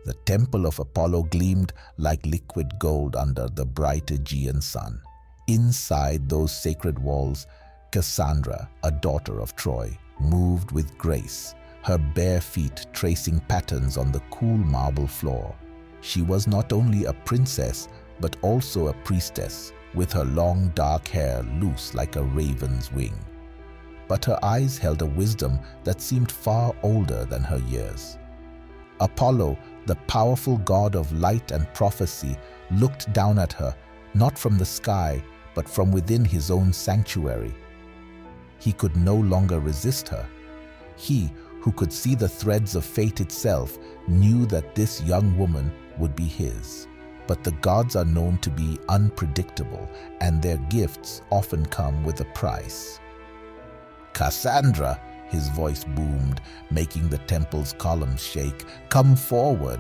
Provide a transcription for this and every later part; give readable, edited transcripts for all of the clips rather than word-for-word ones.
The temple of Apollo gleamed like liquid gold under the bright Aegean sun. Inside those sacred walls, Cassandra, a daughter of Troy, moved with grace, her bare feet tracing patterns on the cool marble floor. She was not only a princess, but also a priestess, with her long dark hair loose like a raven's wing. But her eyes held a wisdom that seemed far older than her years. Apollo, the powerful god of light and prophecy, looked down at her, not from the sky, but from within his own sanctuary. He could no longer resist her. He, who could see the threads of fate itself, knew that this young woman would be his. But the gods are known to be unpredictable, and their gifts often come with a price. "Cassandra," his voice boomed, making the temple's columns shake. "Come forward."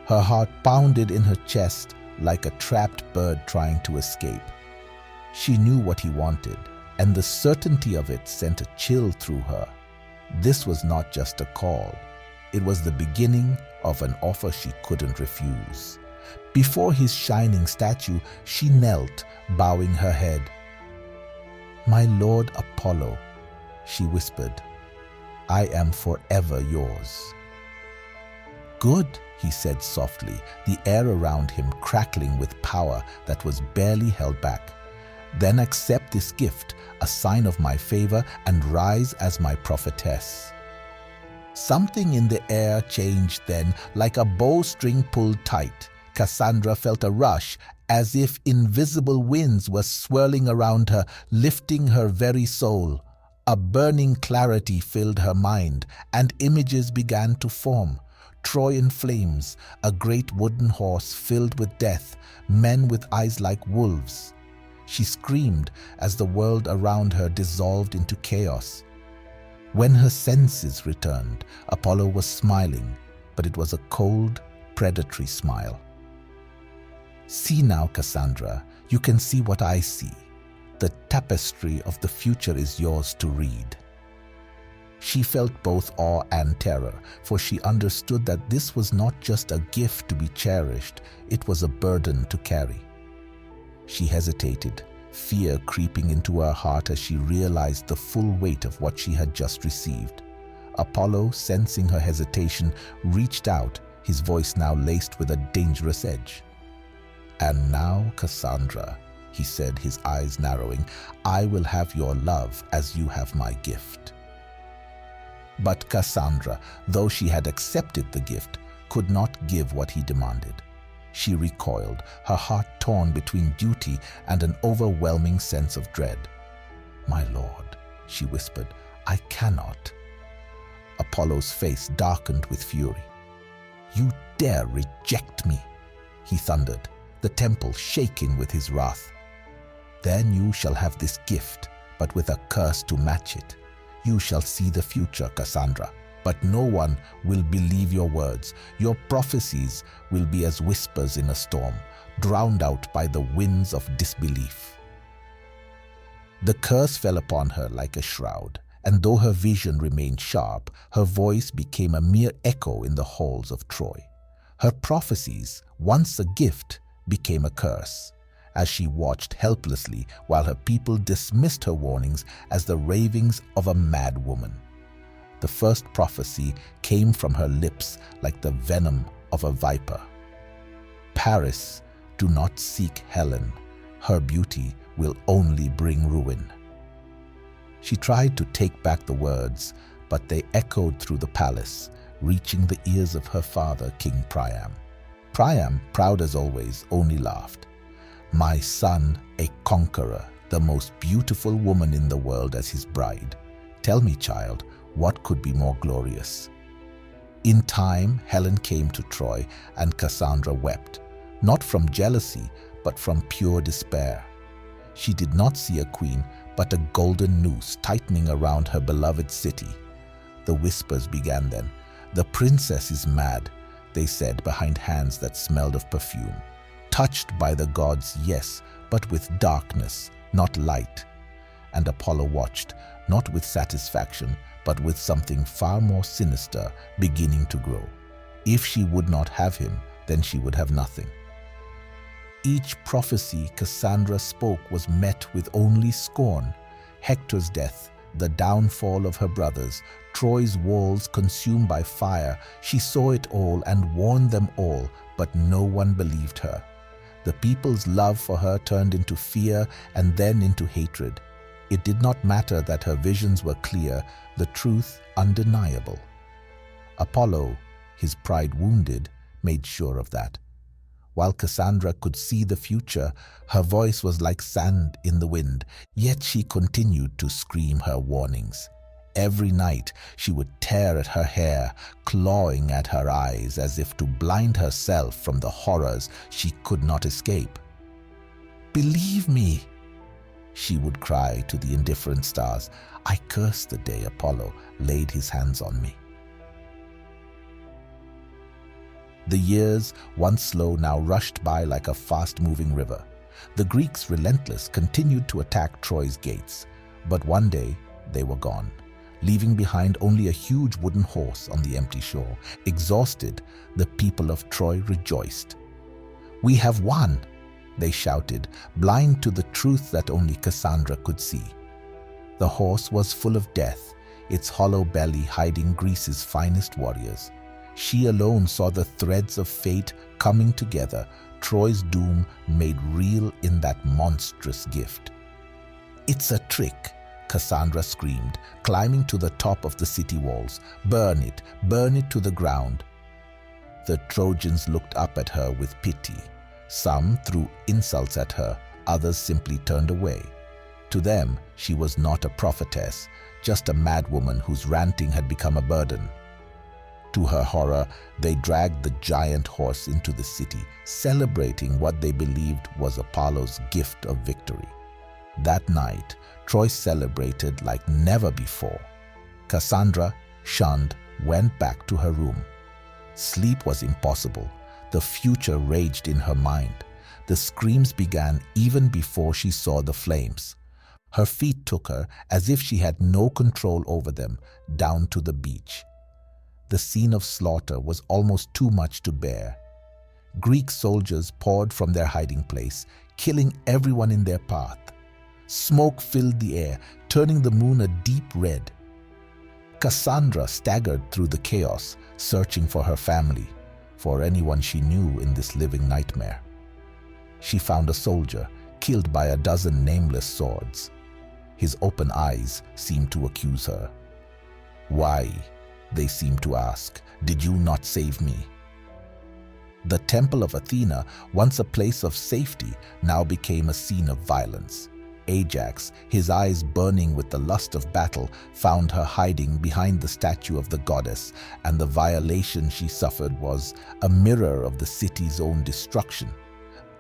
Her heart pounded in her chest like a trapped bird trying to escape. She knew what he wanted, and the certainty of it sent a chill through her. This was not just a call. It was the beginning of an offer she couldn't refuse. Before his shining statue, she knelt, bowing her head. "My Lord Apollo," she whispered, "I am forever yours." "Good," he said softly, the air around him crackling with power that was barely held back. "Then accept this gift, a sign of my favor, and rise as my prophetess." Something in the air changed then, like a bowstring pulled tight. Cassandra felt a rush, as if invisible winds were swirling around her, lifting her very soul. A burning clarity filled her mind, and images began to form. Troy in flames, a great wooden horse filled with death, men with eyes like wolves. She screamed as the world around her dissolved into chaos. When her senses returned, Apollo was smiling, but it was a cold, predatory smile. "See now, Cassandra, you can see what I see. The tapestry of the future is yours to read." She felt both awe and terror, for she understood that this was not just a gift to be cherished, it was a burden to carry. She hesitated, fear creeping into her heart as she realized the full weight of what she had just received. Apollo, sensing her hesitation, reached out, his voice now laced with a dangerous edge. "And now, Cassandra," he said, his eyes narrowing, "I will have your love as you have my gift." But Cassandra, though she had accepted the gift, could not give what he demanded. She recoiled, her heart torn between duty and an overwhelming sense of dread. "My lord," she whispered, "I cannot." Apollo's face darkened with fury. "You dare reject me?" he thundered, the temple shaking with his wrath. "Then you shall have this gift, but with a curse to match it. You shall see the future, Cassandra, but no one will believe your words. Your prophecies will be as whispers in a storm, drowned out by the winds of disbelief." The curse fell upon her like a shroud, and though her vision remained sharp, her voice became a mere echo in the halls of Troy. Her prophecies, once a gift, became a curse, as she watched helplessly while her people dismissed her warnings as the ravings of a mad woman. The first prophecy came from her lips like the venom of a viper. "Paris, do not seek Helen. Her beauty will only bring ruin." She tried to take back the words, but they echoed through the palace, reaching the ears of her father, King Priam. Priam, proud as always, only laughed. "My son, a conqueror, the most beautiful woman in the world as his bride. Tell me, child, what could be more glorious?" In time, Helen came to Troy, and Cassandra wept, not from jealousy, but from pure despair. She did not see a queen, but a golden noose tightening around her beloved city. The whispers began then. "The princess is mad," they said behind hands that smelled of perfume. "Touched by the gods, yes, but with darkness, not light." And Apollo watched, not with satisfaction, but with something far more sinister beginning to grow. If she would not have him, then she would have nothing. Each prophecy Cassandra spoke was met with only scorn. Hector's death, the downfall of her brothers, Troy's walls consumed by fire. She saw it all and warned them all, but no one believed her. The people's love for her turned into fear and then into hatred. It did not matter that her visions were clear, the truth undeniable. Apollo, his pride wounded, made sure of that. While Cassandra could see the future, her voice was like sand in the wind, yet she continued to scream her warnings. Every night she would tear at her hair, clawing at her eyes as if to blind herself from the horrors she could not escape. "Believe me," she would cry to the indifferent stars. "I curse the day Apollo laid his hands on me." The years, once slow, now rushed by like a fast-moving river. The Greeks, relentless, continued to attack Troy's gates. But one day, they were gone, leaving behind only a huge wooden horse on the empty shore. Exhausted, the people of Troy rejoiced. "We have won!" they shouted, blind to the truth that only Cassandra could see. The horse was full of death, its hollow belly hiding Greece's finest warriors. She alone saw the threads of fate coming together, Troy's doom made real in that monstrous gift. "It's a trick," Cassandra screamed, climbing to the top of the city walls. Burn it to the ground." The Trojans looked up at her with pity. Some threw insults at her, others simply turned away. To them, she was not a prophetess, just a madwoman whose ranting had become a burden. To her horror, they dragged the giant horse into the city, celebrating what they believed was Apollo's gift of victory. That night, Troy celebrated like never before. Cassandra, shunned, went back to her room. Sleep was impossible. The future raged in her mind. The screams began even before she saw the flames. Her feet took her, as if she had no control over them, down to the beach. The scene of slaughter was almost too much to bear. Greek soldiers poured from their hiding place, killing everyone in their path. Smoke filled the air, turning the moon a deep red. Cassandra staggered through the chaos, searching for her family, for anyone she knew in this living nightmare. She found a soldier, killed by a dozen nameless swords. His open eyes seemed to accuse her. "Why?" they seemed to ask. "Did you not save me?" The temple of Athena, once a place of safety, now became a scene of violence. Ajax, his eyes burning with the lust of battle, found her hiding behind the statue of the goddess, and the violation she suffered was a mirror of the city's own destruction.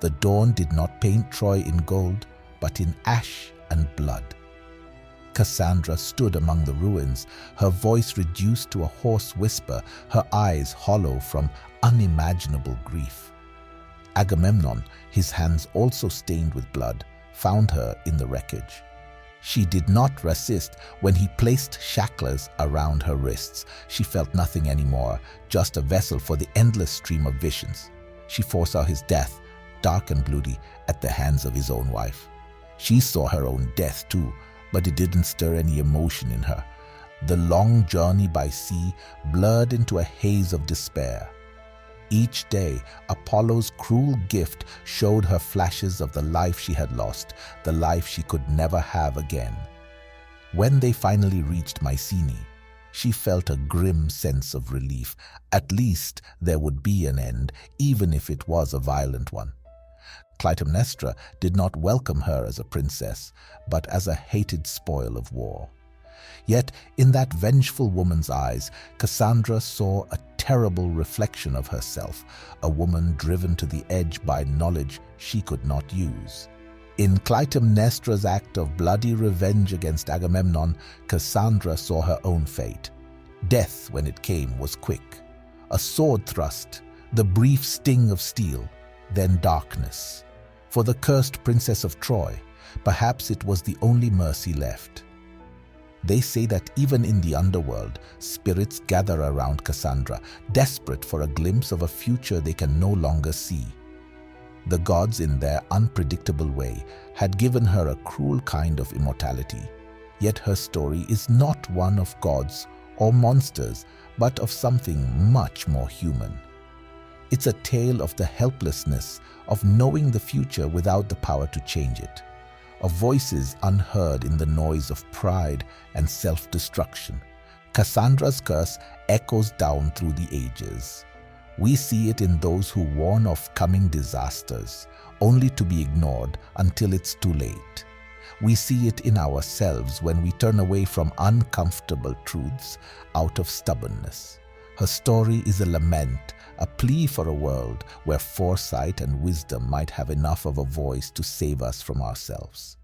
The dawn did not paint Troy in gold, but in ash and blood. Cassandra stood among the ruins, her voice reduced to a hoarse whisper, her eyes hollow from unimaginable grief. Agamemnon, his hands also stained with blood, found her in the wreckage. She did not resist when he placed shacklers around her wrists. She felt nothing anymore, just a vessel for the endless stream of visions. She foresaw his death, dark and bloody, at the hands of his own wife. She saw her own death too, but it didn't stir any emotion in her. The long journey by sea blurred into a haze of despair. Each day, Apollo's cruel gift showed her flashes of the life she had lost, the life she could never have again. When they finally reached Mycenae, she felt a grim sense of relief. At least there would be an end, even if it was a violent one. Clytemnestra did not welcome her as a princess, but as a hated spoil of war. Yet in that vengeful woman's eyes, Cassandra saw a terrible reflection of herself, a woman driven to the edge by knowledge she could not use. In Clytemnestra's act of bloody revenge against Agamemnon, Cassandra saw her own fate. Death, when it came, was quick. A sword thrust, the brief sting of steel, then darkness. For the cursed princess of Troy, perhaps it was the only mercy left. They say that even in the underworld, spirits gather around Cassandra, desperate for a glimpse of a future they can no longer see. The gods, in their unpredictable way, had given her a cruel kind of immortality. Yet her story is not one of gods or monsters, but of something much more human. It's a tale of the helplessness of knowing the future without the power to change it, of voices unheard in the noise of pride and self-destruction. Cassandra's curse echoes down through the ages. We see it in those who warn of coming disasters, only to be ignored until it's too late. We see it in ourselves when we turn away from uncomfortable truths out of stubbornness. Her story is a lament, a plea for a world where foresight and wisdom might have enough of a voice to save us from ourselves.